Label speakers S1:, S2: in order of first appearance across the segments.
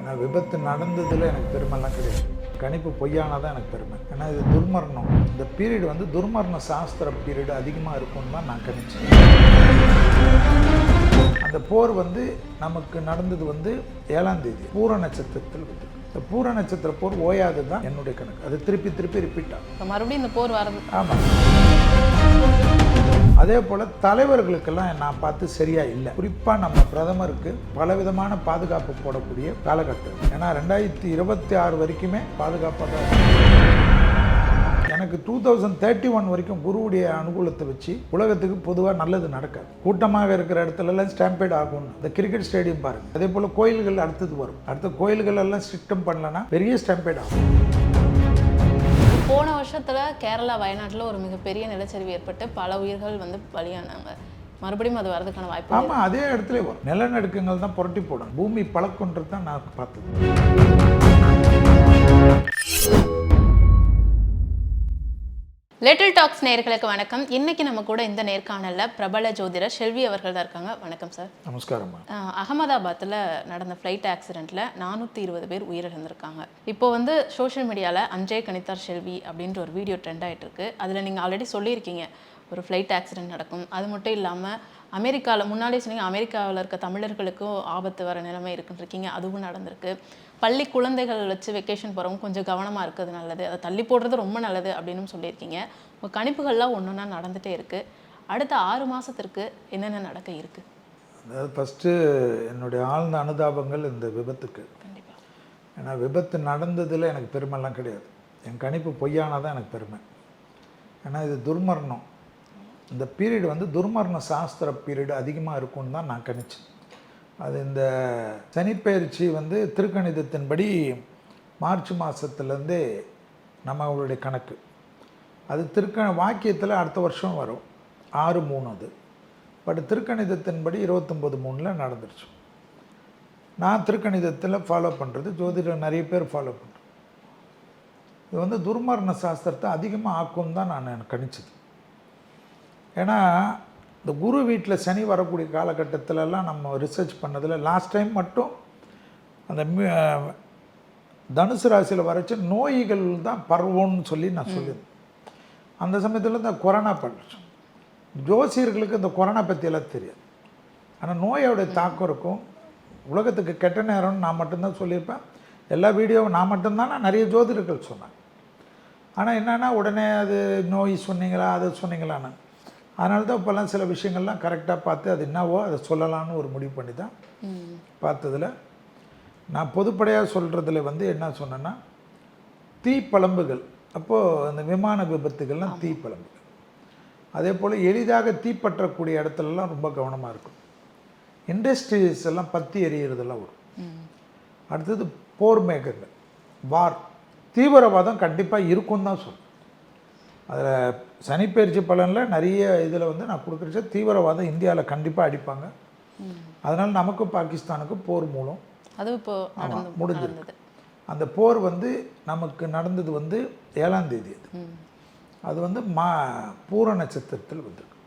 S1: ஏன்னா விபத்து நடந்ததில் எனக்கு பெருமைலாம் கிடையாது. கணிப்பு பொய்யானதான் எனக்கு பெருமை. ஏன்னா இது துர்மரணம். இந்த பீரியட் வந்து துர்மரண சாஸ்திர பீரியட் அதிகமாக இருக்கும்னு தான் நான் கணிச்சேன். அந்த போர் வந்து நமக்கு நடந்தது வந்து 7ஆம் தேதி பூர நட்சத்திரத்தில் வந்து இந்த பூர நட்சத்திர போர் ஓயாது தான் என்னுடைய கணக்கு. அது திருப்பி ரிப்பீட் ஆகும்.
S2: மறுபடியும் இந்த போர் வரது.
S1: ஆமாம். அதே போல் தலைவர்களுக்கெல்லாம் நான் பார்த்து சரியா இல்லை. குறிப்பாக நம்ம பிரதமருக்கு பலவிதமான பாதுகாப்பு போடக்கூடிய காலகட்டம். ஏன்னா 2026 வரைக்குமே பாதுகாப்பாக தான். எனக்கு 2031 வரைக்கும் குருவுடைய அனுகூலத்தை வச்சு உலகத்துக்கு பொதுவாக நல்லது நடக்காது. கூட்டமாக இருக்கிற இடத்துலலாம் ஸ்டாம்பேட் ஆகும். இந்த கிரிக்கெட் ஸ்டேடியம் பாருங்க. அதே போல் கோயில்கள் அடுத்தது வரும். அடுத்த கோயில்கள் எல்லாம் ஸ்ட்ரிக்டம் பண்ணலன்னா பெரிய ஸ்டாம்பேட் ஆகும்.
S2: போன வருஷத்துல கேரளா வயநாட்டில் ஒரு மிகப்பெரிய நிலச்சரிவு ஏற்பட்டு பல உயிர்கள் வந்து பலியானாங்க. மறுபடியும் அது வரதுக்கான வாய்ப்பு.
S1: ஆமாம், அதே இடத்துல வரும். நிலநடுக்கங்கள் தான் புரட்டி போடும். பூமி பழக்கொன்றது தான் நான் பார்த்தது.
S2: லிட்டில் டாக்ஸ் நேயர்களுக்கு வணக்கம். இன்னைக்கு நம்ம கூட இந்த நேர்காணல்ல பிரபல ஜோதிடர் செல்வி அவர்கள் தான் இருக்காங்க. வணக்கம் சார்.
S1: நமஸ்காரம்.
S2: அகமதாபாத்தில் நடந்த ஃப்ளைட் ஆக்சிடெண்ட்டில் 420 பேர் உயிரிழந்திருக்காங்க. இப்போ வந்து சோஷியல் மீடியாவில் அன்றே கணித்தார் செல்வி அப்படின்ற ஒரு வீடியோ ட்ரெண்ட் ஆகிட்டு இருக்கு. அதில் நீங்கள் ஆல்ரெடி சொல்லியிருக்கீங்க ஒரு ஃப்ளைட் ஆக்சிடெண்ட் நடக்கும். அது மட்டும் இல்லாமல் அமெரிக்காவில் முன்னாலே சொன்னீங்க அமெரிக்காவில் இருக்க தமிழர்களுக்கும் ஆபத்து வர நிலைமை இருக்குன்னு இருக்கீங்க. அதுவும் நடந்திருக்கு. பள்ளி குழந்தைகள் வச்சு வெக்கேஷன் போகிறவங்க கொஞ்சம் கவனமாக இருக்கிறது நல்லது, அதை தள்ளி போடுறது ரொம்ப நல்லது அப்படின்னு சொல்லியிருக்கீங்க. உங்கள் கணிப்புகள்லாம் ஒன்று ஒன்றா நடந்துகிட்டே இருக்குது. அடுத்த 6 மாதத்திற்கு என்னென்ன நடக்க இருக்குது?
S1: அதாவது ஃபஸ்ட்டு என்னுடைய ஆழ்ந்த அனுதாபங்கள் இந்த விபத்துக்கு.
S2: கண்டிப்பாக.
S1: ஏன்னா விபத்து நடந்ததில் எனக்கு பெருமைலாம் கிடையாது. என் கணிப்பு பொய்யானதான் எனக்கு பெருமை. ஏன்னா இது துர்மரணம். இந்த பீரியட் வந்து துர்மரண சாஸ்திர பீரியட் அதிகமாக இருக்கும்னு தான் நான் கணிச்சேன். அது இந்த சனிப்பெயர்ச்சி வந்து திருக்கணிதத்தின்படி மார்ச் மாதத்துலேருந்தே நம்மளுடைய கணக்கு. அது வாக்கியத்தில் அடுத்த வருஷம் வரும் 6/3 அது. பட் திருக்கணிதத்தின்படி 29/3 நடந்துருச்சு. நான் திருக்கணிதத்தில் ஃபாலோ பண்ணுறது ஜோதிடர் நிறைய பேர் ஃபாலோ பண்ணுறேன். இது வந்து துர்மரண சாஸ்திரத்தை அதிகமாக ஆக்கும் தான் நான் கணிச்சது. ஏன்னா இந்த குரு வீட்டில் சனி வரக்கூடிய காலகட்டத்திலலாம் நம்ம ரிசர்ச் பண்ணதில் லாஸ்ட் டைம் மட்டும் அந்த தனுசு ராசியில் வரைச்ச நோய்கள் தான் பரவும்னு சொல்லி நான் சொல்லியிருந்தேன். அந்த சமயத்தில் இந்த கொரோனா பண்ணிச்சு. ஜோசியர்களுக்கு இந்த கொரோனா பற்றியெல்லாம் தெரியாது. ஆனால் நோயோடைய தாக்கம் இருக்கும். உலகத்துக்கு கெட்ட நேரம்னு நான் மட்டும்தான் சொல்லியிருப்பேன். எல்லா வீடியோவும் நான் மட்டும்தான் நிறைய ஜோதிடர்கள் சொன்னாங்க. ஆனால் என்னென்னா உடனே அது நோய் சொன்னீங்களா அதை சொன்னீங்களான்னு. அதனால தான் இப்போல்லாம் சில விஷயங்கள்லாம் கரெக்டாக பார்த்து அது என்னவோ அதை சொல்லலான்னு ஒரு முடிவு பண்ணி தான் பார்த்ததில் நான் பொதுப்படையாக சொல்கிறதுல வந்து என்ன சொன்னேன்னா தீப்பழம்புகள். அப்போது அந்த விமான விபத்துகள்லாம் தீப்பழம்புகள். அதே போல் எளிதாக தீப்பற்றக்கூடிய இடத்துலலாம் ரொம்ப கவனமாக இருக்கும். இண்டஸ்ட்ரீஸ் எல்லாம் பற்றி எரியிறதெல்லாம் வரும். அடுத்தது போர் மேகங்கள், வார், தீவிரவாதம் கண்டிப்பாக இருக்கும் தான் சொல்லுவேன். அதில் சனிப்பெயர்ச்சி பலனில் நிறைய இதில் வந்து நான் கொடுக்குறச்ச தீவிரவாதம் இந்தியாவில் கண்டிப்பாக அடிப்பாங்க. அதனால் நமக்கும் பாகிஸ்தானுக்கும் போர் மூலம்
S2: அது இப்போ
S1: முடிஞ்சிருக்கு. அந்த போர் வந்து நமக்கு நடந்தது வந்து 7ஆம் தேதி. அது வந்து பூர நட்சத்திரத்தில் வந்திருக்கு.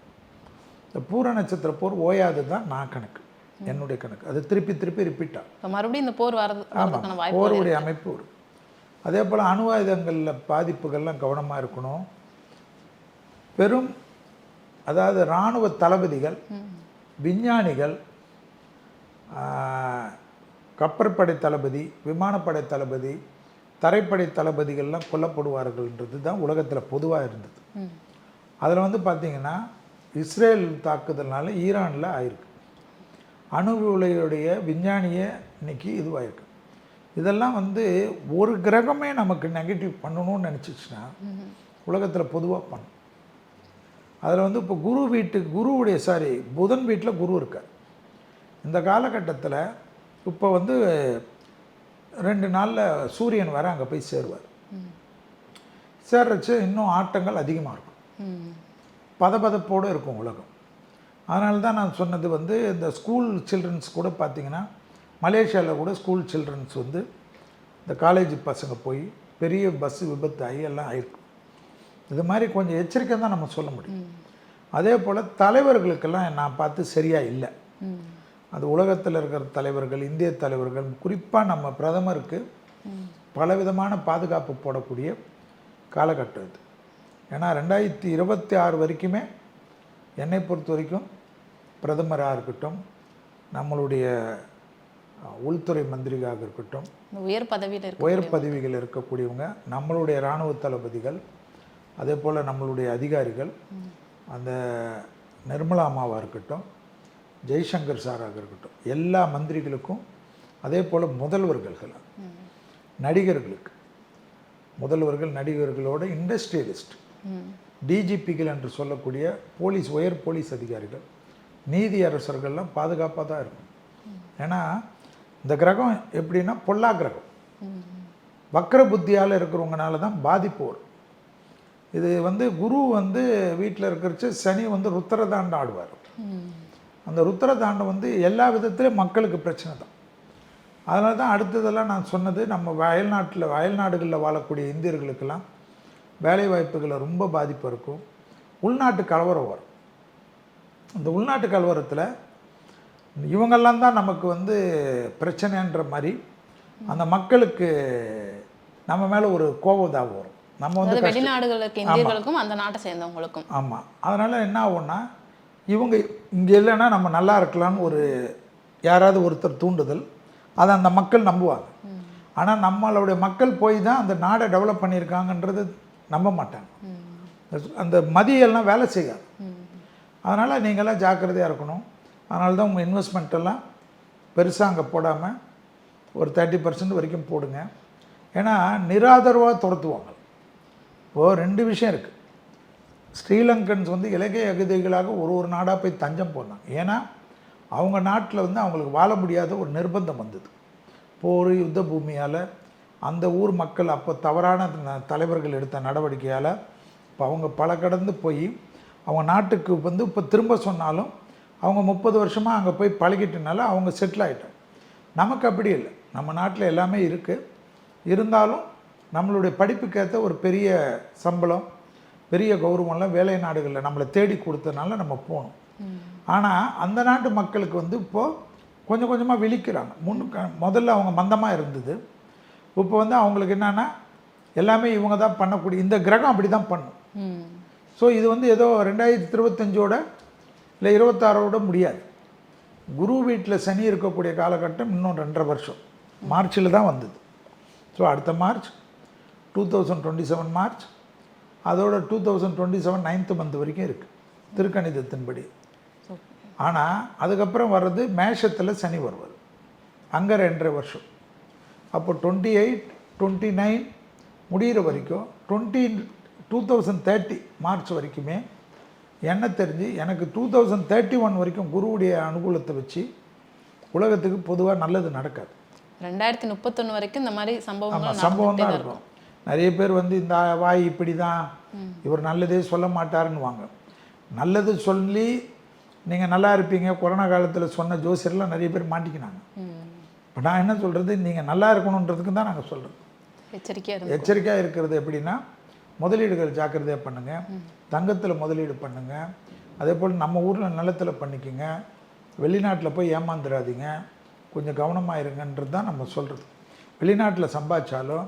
S1: இந்த பூர நட்சத்திர போர் ஓயாது தான் நான் கணக்கு, என்னுடைய கணக்கு. அது திருப்பி ரிப்பீட் ஆகும்.
S2: மறுபடியும் இந்த போர் வரது.
S1: ஆமாம், போருடைய அமைப்பு வரும். அதே போல் அணு ஆயுதங்களில் பாதிப்புகள்லாம் கவனமாக இருக்கணும். பெரும் அதாவது இராணுவ தளபதிகள், விஞ்ஞானிகள், கப்பற்படை தளபதி, விமானப்படை தளபதி, தரைப்படை தளபதிகள்லாம் கொல்லப்படுவார்கள்ன்றது தான் உலகத்தில் பொதுவாக இருந்தது. அதில் வந்து பார்த்திங்கன்னா இஸ்ரேல் தாக்குதல்னால ஈரானில் ஆயிருக்கு. அணு உலையுடைய விஞ்ஞானியை இன்னைக்கு இதுவாயிருக்கு. இதெல்லாம் வந்து ஒரு கிரகமே நமக்கு நெகட்டிவ் பண்ணணும்னு நினச்சிச்சுன்னா உலகத்தில் பொதுவாக பண்ணும். அதில் வந்து இப்போ புதன் வீட்டில் குரு இருக்கார். இந்த காலகட்டத்தில் இப்போ வந்து 2 நாளில் சூரியன் வர அங்கே போய் சேருவார். சேர்றச்சு இன்னும் ஆட்டங்கள் அதிகமாக இருக்கும், பதப்பதப்போடு இருக்கும் உலகம். அதனால தான் நான் சொன்னது வந்து இந்த ஸ்கூல் சில்ட்ரன்ஸ் கூட பார்த்திங்கன்னா மலேசியாவில் கூட ஸ்கூல் சில்ட்ரன்ஸ் வந்து இந்த காலேஜ் பசங்க போய் பெரிய பஸ் விபத்து ஆகி எல்லாம் ஆயிருக்கு. இது மாதிரி கொஞ்சம் எச்சரிக்கை தான் நம்ம சொல்ல முடியும். அதே போல் தலைவர்களுக்கெல்லாம் நான் பார்த்து சரியாக இல்லை. அது உலகத்தில் இருக்கிற தலைவர்கள், இந்திய தலைவர்கள், குறிப்பாக நம்ம பிரதமருக்கு பலவிதமான பாதுகாப்பு போடக்கூடிய காலகட்டம் இது. ஏன்னா 2026 வரைக்குமே என்னை பொறுத்த வரைக்கும் பிரதமராக இருக்கட்டும், நம்மளுடைய உள்துறை மந்திரியாக இருக்கட்டும், உயர் பதவிகள் இருக்கக்கூடியவங்க, நம்மளுடைய இராணுவ தளபதிகள், அதே போல் நம்மளுடைய அதிகாரிகள், அந்த நிர்மலா அம்மாவாக இருக்கட்டும், ஜெய்சங்கர் சாராக இருக்கட்டும், எல்லா மந்திரிகளுக்கும், அதே போல் முதல்வர்கள், நடிகர்களுக்கு, முதல்வர்கள் நடிகர்களோட இண்டஸ்ட்ரியலிஸ்ட், டிஜிபிகள் என்று சொல்லக்கூடிய போலீஸ், உயர் போலீஸ் அதிகாரிகள், நீதி அரசர்கள்லாம் பாதுகாப்பாக தான் இருக்கும். ஏன்னா இந்த கிரகம் எப்படின்னா பொல்லா கிரகம், வக்ர புத்தியால் இருக்கிறவங்கனால தான் பாதிப்பு வரும். இது குரு வீட்டில் இருக்கிறச்சு சனி ருத்திரதாண்டம் ஆடுவார். அந்த ருத்திரதாண்டம் எல்லா விதத்துலேயும் மக்களுக்கு பிரச்சனை தான். அதனால தான் அடுத்ததெல்லாம் நான் சொன்னது, நம்ம அயல்நாடுகளில் வாழக்கூடிய இந்தியர்களுக்கெல்லாம் வேலை வாய்ப்புகளில் ரொம்ப பாதிப்பு இருக்கும். உள்நாட்டு கலவரம் வரும். அந்த உள்நாட்டு கலவரத்தில் இவங்கெல்லாம் தான் நமக்கு பிரச்சனைன்ற மாதிரி அந்த மக்களுக்கு நம்ம மேலே ஒரு கோபதாபம் வரும். நம்ம
S2: வெளிநாடுகளுக்கு இந்தியர்களுக்கும் அந்த நாட்டை சேர்ந்தவங்களுக்கும்.
S1: ஆமாம். அதனால் என்ன ஆகும்னா, இவங்க இங்கே இல்லைன்னா நம்ம நல்லா இருக்கலாம்னு ஒரு யாராவது ஒருத்தர் தூண்டுதல், அதை அந்த மக்கள் நம்புவாங்க. ஆனால் நம்மளுடைய மக்கள் போய் தான் அந்த நாடை டெவலப் பண்ணியிருக்காங்கன்றது நம்ப மாட்டாங்க. அந்த மதியெல்லாம் வேலை செய்யாது. அதனால் நீங்கள்லாம் ஜாக்கிரதையாக இருக்கணும். அதனால தான் உங்கள் இன்வெஸ்ட்மெண்ட்டெல்லாம் பெருசாக அங்கே போடாமல் ஒரு 30% வரைக்கும் போடுங்க. ஏன்னா நிராதரவாக துரத்துவாங்க. இப்போது 2 விஷயம் இருக்குது. ஸ்ரீலங்கன்ஸ் இலங்கை அகதிகளாக ஒரு நாடாக போய் தஞ்சம் போனாங்க. ஏன்னா அவங்க நாட்டில் அவங்களுக்கு வாழ முடியாத ஒரு நிர்பந்தம் வந்தது. போர், யுத்த பூமியால், அந்த ஊர் மக்கள் அப்போ தவறான தலைவர்கள் எடுத்த நடவடிக்கையால் இப்போ அவங்க பல கடந்து போய் அவங்க நாட்டுக்கு இப்போ திரும்ப சொன்னாலும் அவங்க 30 வருஷமாக அங்கே போய் பழகிட்டனால அவங்க செட்டில் ஆகிட்டாங்க. நமக்கு அப்படி இல்லை. நம்ம நாட்டில் எல்லாமே இருக்குது. இருந்தாலும் நம்மளுடைய படிப்புக்கேற்ற ஒரு பெரிய சம்பளம், பெரிய கௌரவம்லாம் வேலை நாடுகளில் நம்மளை தேடி கொடுத்தனால நம்ம போகணும். ஆனால் அந்த நாட்டு மக்களுக்கு இப்போது கொஞ்சம் கொஞ்சமாக விழிக்கிறாங்க. முதல்ல அவங்க மந்தமாக இருந்தது. இப்போ அவங்களுக்கு என்னென்னா எல்லாமே இவங்க தான் பண்ணக்கூடிய, இந்த கிரகம் அப்படி தான் பண்ணும். ஸோ இது ஏதோ 2025ஓட இல்லை 26ஓட முடியாது. குரு வீட்டில் சனி இருக்கக்கூடிய காலகட்டம் இன்னும் 2.5 வருஷம், மார்ச்சில் தான் வந்தது. ஸோ அடுத்த மார்ச் 2027 மார்ச், அதோட 2027 9th மந்த் வரைக்கும் இருக்குது திருக்கணிதத்தின்படி. ஆனால் அதுக்கப்புறம் வர்றது மேஷத்தில் சனி வருவார், அங்கே 2.5 வருஷம். அப்போ 28, 29 முடிகிற வரைக்கும் 2030 மார்ச் வரைக்குமே என்ன தெரிஞ்சு எனக்கு 2031 வரைக்கும் குருவுடைய அனுகூலத்தை வச்சு உலகத்துக்கு பொதுவாக நல்லது நடக்காது.
S2: 2031 வரைக்கும் இந்த மாதிரி
S1: சம்பவம் தான் இருக்கும். நிறைய பேர் இந்த வாய் இப்படி தான், இவர் நல்லதே சொல்ல மாட்டாருன்னு வாங்க. நல்லது சொல்லி நீங்கள் நல்லா இருப்பீங்க கொரோனா காலத்தில் சொன்ன ஜோசியர்லாம் நிறைய பேர் மாட்டிக்கினாங்க. இப்போ நான் என்ன சொல்கிறது, நீங்கள் நல்லா இருக்கணுன்றதுக்கு தான் நாங்கள் சொல்கிறோம். எச்சரிக்கையாக இருக்கிறது எப்படின்னா, முதலீடுகள் ஜாக்கிரதையாக பண்ணுங்கள், தங்கத்தில் முதலீடு பண்ணுங்கள், அதே போல் நம்ம ஊரில் நிலத்தில் பண்ணிக்கோங்க, வெளிநாட்டில் போய் ஏமாந்துடாதீங்க, கொஞ்சம் கவனமாக இருங்கன்றது தான் நம்ம சொல்கிறது. வெளிநாட்டில் சம்பாதிச்சாலும்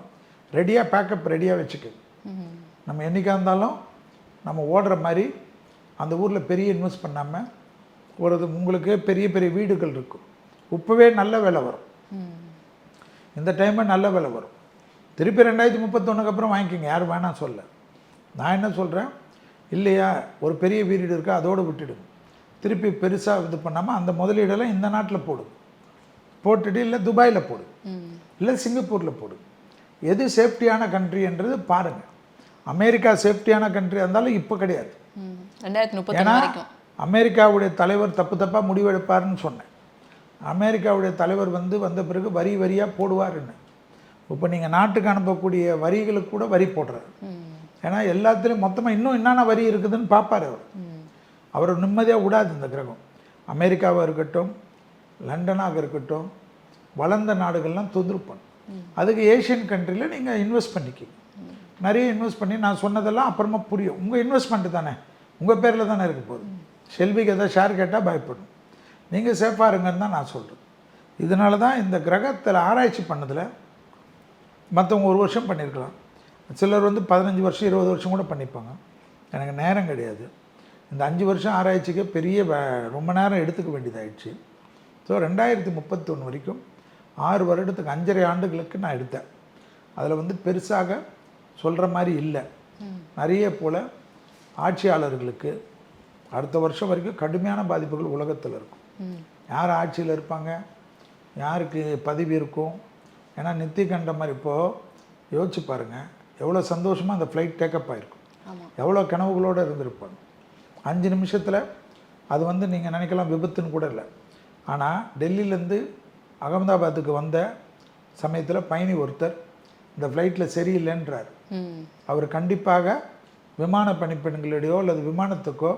S1: ரெடியாக பேக்கப் ரெடியாக வச்சுக்கோங்க. நம்ம என்றைக்காக இருந்தாலும் நம்ம ஓடுற மாதிரி அந்த ஊரில் பெரிய இன்வெஸ்ட் பண்ணாமல் உங்களுக்கு பெரிய பெரிய வீடுகள் இருக்கும். இப்போவே நல்ல விலை வரும், இந்த டைமில் நல்ல விலை வரும். திருப்பி 2031 அப்புறம் வாங்கிக்கோங்க, யாரும் வேணாம் சொல்ல. நான் என்ன சொல்கிறேன், இல்லையா ஒரு பெரிய வீடு இருக்கா அதோடு விட்டுடுங்க, திருப்பி பெருசாக இது பண்ணாமல் அந்த முதலீடெல்லாம் இந்த நாட்டில் போடுங்க, போட்டுட்டு இல்லை துபாயில் போடு, இல்லை சிங்கப்பூரில் போடு. எது சேஃப்டியான கண்ட்ரின்றது பாருங்கள். அமெரிக்கா சேஃப்டியான கண்ட்ரி இருந்தாலும் இப்போ கிடையாது. ஏன்னா அமெரிக்காவுடைய தலைவர் தப்பாக முடிவெடுப்பார்னு சொன்னேன். அமெரிக்காவுடைய தலைவர் வந்த பிறகு வரியாக போடுவாருன்னு. இப்போ நீங்கள் நாட்டுக்கு அனுப்பக்கூடிய வரிகளுக்கு கூட வரி போடுறாரு. ஏன்னா எல்லாத்துலேயும் மொத்தமாக இன்னும் என்னென்ன வரி இருக்குதுன்னு பார்ப்பார் அவர் நிம்மதியாக விடாது இந்த கிரகம். அமெரிக்காவாக இருக்கட்டும், லண்டனாக இருக்கட்டும், வளர்ந்த நாடுகள்லாம் தொந்தரவு பண்ணும். அதுக்கு ஏஷியன் கண்ட்ரியில் நீங்கள் இன்வெஸ்ட் பண்ணிக்கிங்க, நிறைய இன்வெஸ்ட் பண்ணி நான் சொன்னதெல்லாம் அப்புறமா புரியும். உங்கள் இன்வெஸ்ட்மெண்ட்டு தானே, உங்கள் பேரில் தானே இருக்க போகுது. செல்விக்கு எதாவது ஷேர் கேட்டால் பயப்படும். நீங்கள் சேஃபாக இருங்கன்னு தான் நான் சொல்கிறேன். இதனால தான் இந்த கிரகத்தில் ஆராய்ச்சி பண்ணதில் மற்றவங்க 1 வருஷம் பண்ணியிருக்கலாம், சிலர் வந்து 15 வருஷம் 20 வருஷம் கூட பண்ணிப்பாங்க. எனக்கு நேரம் கிடையாது. இந்த 5 வருஷம் ஆராய்ச்சிக்கே பெரிய ரொம்ப நேரம் எடுத்துக்க வேண்டியதாகிடுச்சு. ஸோ 2031 வரைக்கும் 6 வருடத்துக்கு 5.5 ஆண்டுகளுக்கு நான் எடுத்தேன். அதில் வந்து பெருசாக சொல்கிற மாதிரி இல்லை. நிறைய போல் ஆட்சியாளர்களுக்கு அடுத்த வருஷம் வரைக்கும் கடுமையான பாதிப்புகள் உலகத்தில் இருக்கும். யார் ஆட்சியில் இருப்பாங்க, யாருக்கு பதவி இருக்கும், ஏன்னா நித்தி கண்ட மாதிரி இப்போது யோசிச்சு பாருங்கள், எவ்வளோ சந்தோஷமாக அந்த ஃப்ளைட் டேக்கப் ஆகிருக்கும், எவ்வளோ கனவுகளோடு இருந்திருப்பாங்க. 5 நிமிஷத்தில் அது வந்து நீங்கள் நினைக்கலாம் விபத்துன்னு கூட இல்லை. ஆனால் டெல்லியிலேருந்து அகமதாபாத்துக்கு வந்த சமயத்தில் பயணி ஒருத்தர் இந்த ஃப்ளைட்டில் சரியில்லைன்றார். அவர் கண்டிப்பாக விமான பணிப்பெண்களிடையோ அல்லது விமானத்துக்கோ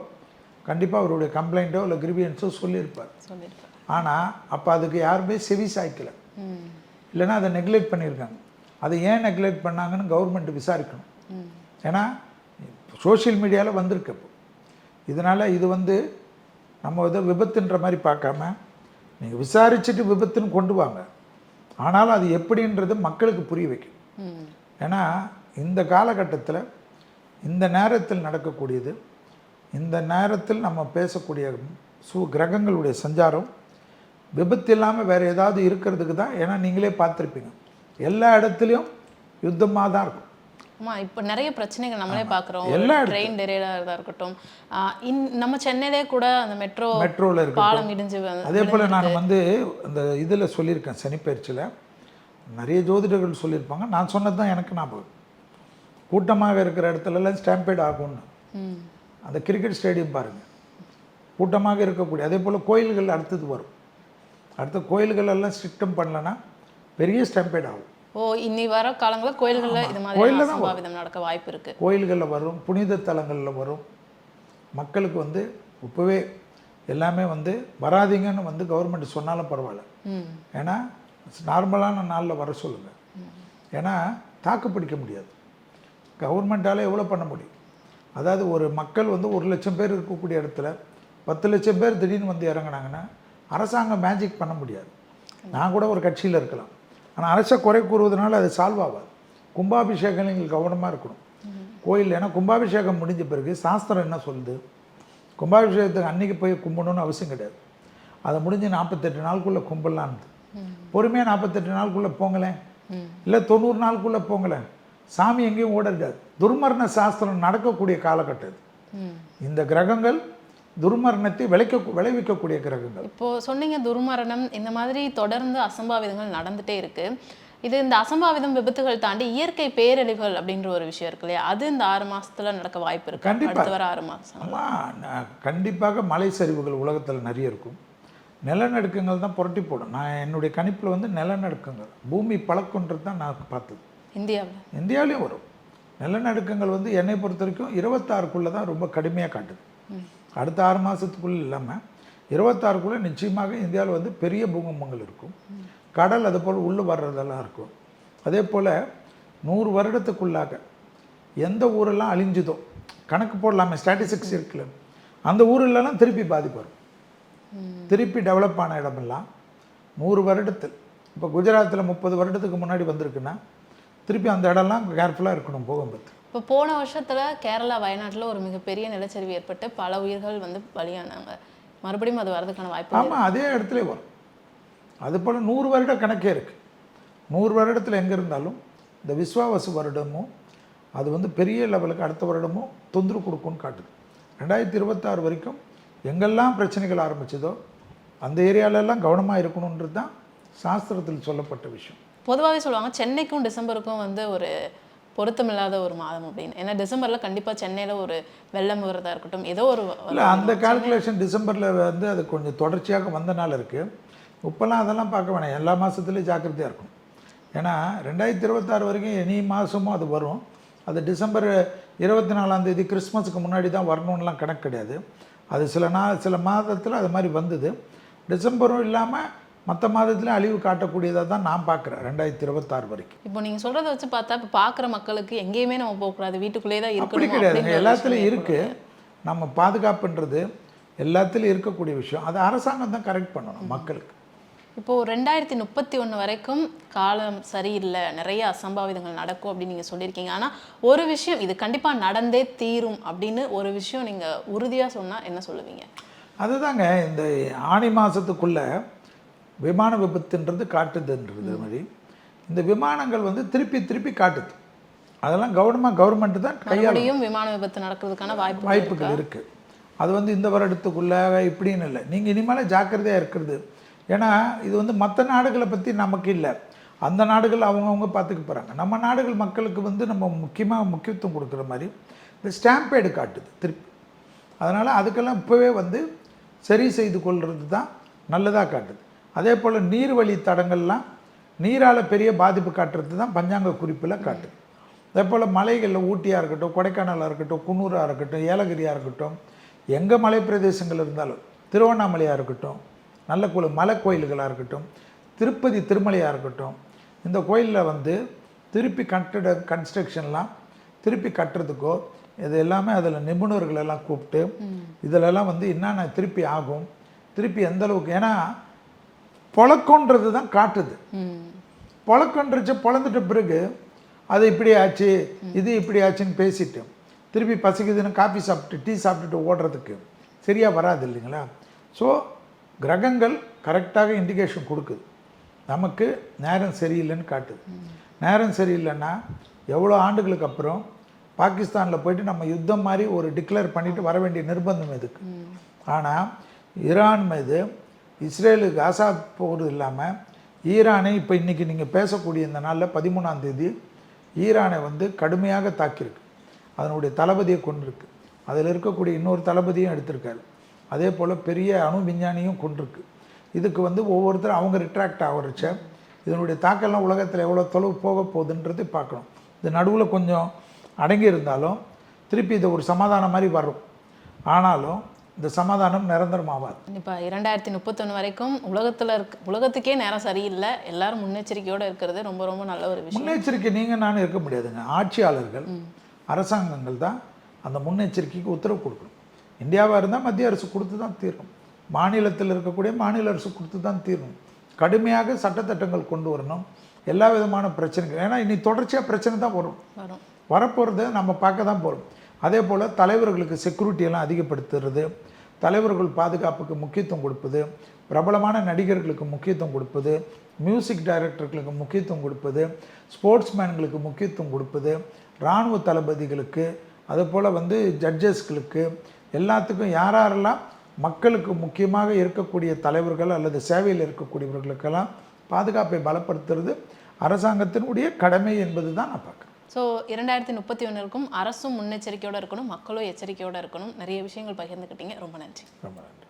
S1: கண்டிப்பாக அவருடைய கம்ப்ளைண்ட்டோ இல்லை கிரிவியன்ஸோ சொல்லியிருப்பார். ஆனால் அப்போ அதுக்கு யாருமே செவி சாய்க்கலை, இல்லைன்னா அதை நெக்லெக்ட் பண்ணியிருக்காங்க. அதை ஏன் நெக்லெக்ட் பண்ணாங்கன்னு கவர்மெண்ட் விசாரிக்கணும். ஏன்னா சோஷியல் மீடியாவில் வந்திருக்கு. இப்போ இதனால் இது வந்து நம்ம இதை விபத்துன்ற மாதிரி பார்க்காம நீங்கள் விசாரிச்சுட்டு விபத்துன்னு கொண்டு வாங்க. ஆனாலும் அது எப்படின்றது மக்களுக்கு புரிய வைக்கும். ஏன்னா இந்த காலகட்டத்தில் இந்த நேரத்தில் நடக்கக்கூடியது, இந்த நேரத்தில் நம்ம பேசக்கூடிய கிரகங்களுடைய சஞ்சாரம் விபத்து இல்லாமல் வேறு ஏதாவது இருக்கிறதுக்கு தான். ஏன்னா நீங்களே பார்த்துருப்பீங்க, எல்லா இடத்துலையும் யுத்தமாக தான் இருக்கும்.
S2: ஆமாம், இப்போ நிறைய பிரச்சனைகள் நம்மளே பார்க்குறோம். ட்ரெயின் டெரேடாக இருக்கட்டும், நம்ம சென்னையிலே கூட அந்த மெட்ரோவில் இருக்க பாலம் இடிஞ்சு.
S1: அதே போல் நான் வந்து அந்த இதில் சொல்லியிருக்கேன், சனிப்பயிற்சியில் நிறைய ஜோதிடர்கள் சொல்லியிருப்பாங்க. நான் சொன்னது தான் எனக்கு ஞாபகம். கூட்டமாக இருக்கிற இடத்துலலாம் ஸ்டாம்பேட் ஆகும்னு. அந்த கிரிக்கெட் ஸ்டேடியம் பாருங்கள், கூட்டமாக இருக்கக்கூடிய. அதே போல் கோயில்கள் அடுத்தது வரும். அடுத்த கோயில்கள் எல்லாம் ஸ்ட்ரிக்டம் பண்ணலன்னா பெரிய ஸ்டாம்பேட் ஆகும்.
S2: இனி வர காலங்களில் கோயில்களில் இது மாதிரி அசம்பாவிதம் நடக்க வாய்ப்பு இருக்குது.
S1: கோயில்களில் வரும், புனித தலங்களில் வரும். மக்களுக்கு வந்து இப்போவே எல்லாமே வந்து வராதிங்கன்னு வந்து கவர்மெண்ட் சொன்னாலும் பரவாயில்ல. ஏன்னா நார்மலான நாளில் வர சொல்லுங்கள். ஏன்னா தாக்கு பிடிக்க முடியாது, கவர்மெண்ட்டால் எவ்வளோ பண்ண முடியும். அதாவது ஒரு மக்கள் வந்து 1 லட்சம் பேர் இருக்கக்கூடிய இடத்துல 10 லட்சம் பேர் திடீர்னு வந்து இறங்கினாங்கன்னா அரசாங்கம் மேஜிக் பண்ண முடியாது. நான் கூட ஒரு கட்சியில் இருக்கலாம், ஆனால் அரசை குறை கூறுவதனால அது சால்வ் ஆகாது. கும்பாபிஷேகம் நீங்கள் கவனமாக இருக்கணும் கோயில். ஏன்னா கும்பாபிஷேகம் முடிஞ்ச பிறகு சாஸ்திரம் என்ன சொல்லுது, கும்பாபிஷேகத்துக்கு அன்றைக்கி போய் கும்பிடணும்னு அவசியம் கிடையாது. அதை முடிஞ்சு 48 நாளுக்குள்ளே கும்பிடலான்னு. பொறுமையாக 48 நாளுக்குள்ளே போங்களேன், இல்லை 90 நாளுக்குள்ளே போங்களேன். சாமி எங்கேயும் ஓடக்கூடாது. துர்மரண சாஸ்திரம் நடக்கக்கூடிய காலகட்டம் இந்த கிரகங்கள் துர்மரணத்தை விளைவிக்கக்கூடிய கிரகங்கள்.
S2: இப்போது சொன்னீங்க துர்மரணம், இந்த மாதிரி தொடர்ந்து அசம்பாவிதங்கள் நடந்துகிட்டே இருக்குது. இது இந்த அசம்பாவிதம் விபத்துகள் தாண்டி இயற்கை பேரழிவுகள் அப்படின்ற ஒரு விஷயம் இருக்கு இல்லையா, அது இந்த 6 மாதத்தில் நடக்க வாய்ப்பு இருக்குது. கண்டிப்பாக வர 6 மாதம்.
S1: ஆமாம், கண்டிப்பாக மலை சரிவுகள் உலகத்தில் நிறைய இருக்கும். நிலநடுக்கங்கள் தான் புரட்டி போடும். நான் என்னுடைய கணிப்பில் வந்து நிலநடுக்கங்கள் பூமி பழக்கன்றது தான் நான் பார்த்தது. இந்தியாவிலையும் வரும் நிலநடுக்கங்கள். வந்து என்னை பொறுத்த வரைக்கும் 26க்குள்ளே தான் ரொம்ப கடுமையாக காட்டுது. அடுத்த 6 மாதத்துக்குள்ளே இல்லாமல் 26க்குள்ளே நிச்சயமாக இந்தியாவில் வந்து பெரிய பூகம்பங்கள் இருக்கும். கடல் அது போல் உள்ளே வர்றதெல்லாம் இருக்கும். அதே போல் 100 வருடத்துக்குள்ளாக எந்த ஊரெல்லாம் அழிஞ்சுதோ கணக்கு போடலாமே, ஸ்டாட்டிஸ்டிக்ஸ் இருக்குல்ல, அந்த ஊரெல்லாம் திருப்பி பாதிப்பு வரும். திருப்பி டெவலப் ஆன இடமெல்லாம் 100 வருடத்தில், இப்போ குஜராத்தில் 30 வருடத்துக்கு முன்னாடி வந்திருக்குன்னா திருப்பி அந்த இடம்லாம் கேர்ஃபுல்லாக இருக்கணும் பூகம்பத்து.
S2: இப்போ போன வருஷத்தில் கேரளா வயநாட்டில் ஒரு மிகப்பெரிய நிலச்சரிவு ஏற்பட்டு பல உயிர்கள் வந்து பலியானாங்க. மறுபடியும் அது வரதுக்கான வாய்ப்பு.
S1: ஆமாம், அதே இடத்துல வரும். அதுபோல் 100 வருட கணக்கே இருக்குது. 100 வருடத்தில் எங்கே இருந்தாலும் இந்த விஸ்வாவசு வருடமும் அது வந்து பெரிய லெவலுக்கு அடுத்த வருடமும் தொந்தரவு கொடுக்கும்னு காட்டுது. 2026 வரைக்கும் எங்கெல்லாம் பிரச்சனைகள் ஆரம்பிச்சதோ அந்த ஏரியாலெல்லாம் கவனமாக இருக்கணுன்றது தான் சாஸ்திரத்தில் சொல்லப்பட்ட விஷயம்.
S2: பொதுவாகவே சொல்லுவாங்க சென்னைக்கும் டிசம்பருக்கும் வந்து ஒரு பொருத்தமில்லாத ஒரு மாதம் அப்படின்னு. ஏன்னா டிசம்பரில் கண்டிப்பாக சென்னையில் ஒரு வெள்ளம் வரதா இருக்கட்டும், ஏதோ ஒரு
S1: இல்லை, அந்த கால்குலேஷன் டிசம்பரில் வந்து அது கொஞ்சம் தொடர்ச்சியாக வந்தனால இருக்குது. இப்போல்லாம் அதெல்லாம் பார்க்க வேணாம், எல்லா மாதத்துலேயும் ஜாக்கிரதையாக இருக்கும். ஏன்னா 2026 வரைக்கும் எனி மாதமும் அது வரும். அது டிசம்பர் 24ஆம் தேதி கிறிஸ்மஸுக்கு முன்னாடி தான் வரணும்லாம் கணக்கு கிடையாது. அது சில மாதத்தில் அது மாதிரி வந்தது. டிசம்பரும் இல்லாமல் மற்ற மாதத்துலையும் அழிவு காட்டக்கூடியதாக தான் நான் பார்க்குறேன் 2026 வரைக்கும்.
S2: இப்போ நீங்கள் சொல்கிறத வச்சு பார்த்தா இப்போ பார்க்குற மக்களுக்கு எங்கேயுமே நம்ம போகக்கூடாது, வீட்டுக்குள்ளேயே தான்
S1: இருக்கணும். அப்படி கிடையாது, எல்லாத்துலேயும் இருக்குது. நம்ம பாதுகாப்புன்றது எல்லாத்துலேயும் இருக்கக்கூடிய விஷயம். அது அரசாங்கம் தான் கரெக்ட் பண்ணணும் மக்களுக்கு.
S2: இப்போது 2031 வரைக்கும் காலம் சரியில்லை, நிறைய அசம்பாவிதங்கள் நடக்கும் அப்படின்னு நீங்கள் சொல்லியிருக்கீங்க. ஆனால் ஒரு விஷயம் இது கண்டிப்பாக நடந்தே தீரும் அப்படின்னு ஒரு விஷயம் நீங்கள் உறுதியாக சொன்னால் என்ன சொல்லுவீங்க?
S1: அதுதாங்க, இந்த ஆனி மாதத்துக்குள்ளே விமான விபத்துன்றது காட்டுதுன்றது மாதிரி இந்த விமானங்கள் வந்து திருப்பி திருப்பி காட்டுது. அதெல்லாம் கவர்மெண்ட் தான்
S2: கையாளையும் விமான விபத்து நடக்கிறதுக்கான
S1: வாய்ப்புகள் இருக்குது. அது வந்து இந்த வருடத்துக்குள்ளே இப்படின்னு இல்லை, நீங்கள் இனிமேல் ஜாக்கிரதையாக இருக்கிறது. ஏன்னா இது வந்து மற்ற நாடுகளை பற்றி நமக்கு இல்லை, அந்த நாடுகள் அவங்கவுங்க பார்த்துக்க போகிறாங்க. நம்ம நாடுகள் மக்களுக்கு வந்து நம்ம முக்கியத்துவம் கொடுக்குற மாதிரி இந்த ஸ்டாம்பேடு காட்டுது திருப்பி. அதனால் அதுக்கெல்லாம் இப்போவே வந்து சரி செய்து கொள்வது தான் நல்லதாக காட்டுது. அதே போல் நீர்வழி தடங்கள்லாம் நீரால் பெரிய பாதிப்பு காட்டுறது தான் பஞ்சாங்க குறிப்பில் காட்டுது. அதே போல் மலைகளில் ஊட்டியாக இருக்கட்டும், கொடைக்கானலாக இருக்கட்டும், குன்னூராக இருக்கட்டும், ஏலகிரியாக இருக்கட்டும், எங்கே மலை பிரதேசங்கள் இருந்தாலும், திருவண்ணாமலையாக இருக்கட்டும், நல்ல மலை கோயில்களாக இருக்கட்டும், திருப்பதி திருமலையாக இருக்கட்டும், இந்த கோயிலில் வந்து திருப்பி கன்ஸ்ட்ரக்ஷன்லாம் திருப்பி கட்டுறதுக்கோ இது எல்லாமே அதில் நிபுணர்களெல்லாம் கூப்பிட்டு இதிலெல்லாம் வந்து என்னென்ன திருப்பி ஆகும், திருப்பி எந்த அளவுக்கு, ஏன்னா பொழக்கன்றது தான் காட்டுது. பொழக்கன்றுச்சு பொழந்துட்ட பிறகு அது இப்படி ஆச்சு இது இப்படி ஆச்சுன்னு பேசிட்டு திருப்பி பசிக்குதுன்னு காஃபி சாப்பிட்டு டீ சாப்பிட்டுட்டு ஓடுறதுக்கு சரியாக வராது இல்லைங்களா? ஸோ கிரகங்கள் கரெக்டாக இண்டிகேஷன் கொடுக்குது, நமக்கு நேரம் சரியில்லைன்னு காட்டுது. நேரம் சரியில்லைன்னா எவ்வளோ ஆண்டுகளுக்கு அப்புறம் பாகிஸ்தானில் போயிட்டு நம்ம யுத்தம் மாதிரி ஒரு டிக்ளேர் பண்ணிவிட்டு வர வேண்டிய நிர்பந்தம் எதுக்கு? ஆனால் ஈரான் மீது இஸ்ரேலுக்கு காசா போகிறது இல்லாமல் ஈரானை இப்போ இன்றைக்கி நீங்கள் பேசக்கூடிய இந்த நாளில் 13ஆம் தேதி ஈரானை வந்து கடுமையாக தாக்கியிருக்கு. அதனுடைய தளபதியை கொண்டிருக்கு, அதில் இருக்கக்கூடிய இன்னொரு தளபதியும் எடுத்திருக்காரு. அதே போல் பெரிய அணு விஞ்ஞானியும் கொண்டிருக்கு. இதுக்கு வந்து ஒவ்வொருத்தரும் அவங்க ரிட்ராக்ட் ஆகிறச்ச இதனுடைய தாக்கெல்லாம் உலகத்தில் எவ்வளோ தொலைவு போக போகுதுன்றது பார்க்கணும். இது நடுவில் கொஞ்சம் அடங்கி இருந்தாலும் திருப்பி இது ஒரு சமாதானம் மாதிரி வரும். ஆனாலும் இந்த சமாதானம் நிரந்தரமாகாது.
S2: இப்போ 2031 வரைக்கும் உலகத்துக்கே நேரம் சரியில்லை, எல்லாரும் முன்னெச்சரிக்கையோடு இருக்கிறது ரொம்ப ரொம்ப நல்ல ஒரு விஷயம்.
S1: முன்னெச்சரிக்கை நீங்கள் நானும் இருக்க முடியாதுங்க. ஆட்சியாளர்கள் அரசாங்கங்கள் தான் அந்த முன்னெச்சரிக்கைக்கு உத்தரவு கொடுக்கணும். இந்தியாவாக இருந்தால் மத்திய அரசு கொடுத்து தான் தீரணும், மாநிலத்தில் இருக்கக்கூடிய மாநில அரசு கொடுத்து தான் தீரணும். கடுமையாக சட்டத்திட்டங்கள் கொண்டு வரணும், எல்லா விதமான பிரச்சனைகள். ஏன்னா இனி தொடர்ச்சியாக பிரச்சனை தான் வரும், வரப்போகிறத நம்ம பார்க்க தான் போகிறோம். அதே போல் தலைவர்களுக்கு செக்யூரிட்டியெல்லாம் அதிகப்படுத்துறது, தலைவர்கள் பாதுகாப்புக்கு முக்கியத்துவம் கொடுப்பது, பிரபலமான நடிகர்களுக்கு முக்கியத்துவம் கொடுப்பது, மியூசிக் டைரக்டர்களுக்கு முக்கியத்துவம் கொடுப்பது, ஸ்போர்ட்ஸ்மேன்களுக்கு முக்கியத்துவம் கொடுப்பது, இராணுவ தளபதிகளுக்கு, அதே போல் வந்து ஜட்ஜஸ்களுக்கு, எல்லாத்துக்கும் யாரெல்லாம் மக்களுக்கு முக்கியமாக இருக்கக்கூடிய தலைவர்கள் அல்லது சேவையில் இருக்கக்கூடியவர்களுக்கெல்லாம் பாதுகாப்பை பலப்படுத்துறது அரசாங்கத்தினுடைய கடமை என்பது தான் நான் பார்க்குறேன்.
S2: ஸோ 2031க்கும் அரசும் முன்னெச்சரிக்கையோடு இருக்கணும், மக்களும் எச்சரிக்கையோடு இருக்கணும். நிறைய விஷயங்கள் பகிர்ந்துக்கிட்டீங்க, ரொம்ப நன்றி.
S1: ரொம்ப நன்றி.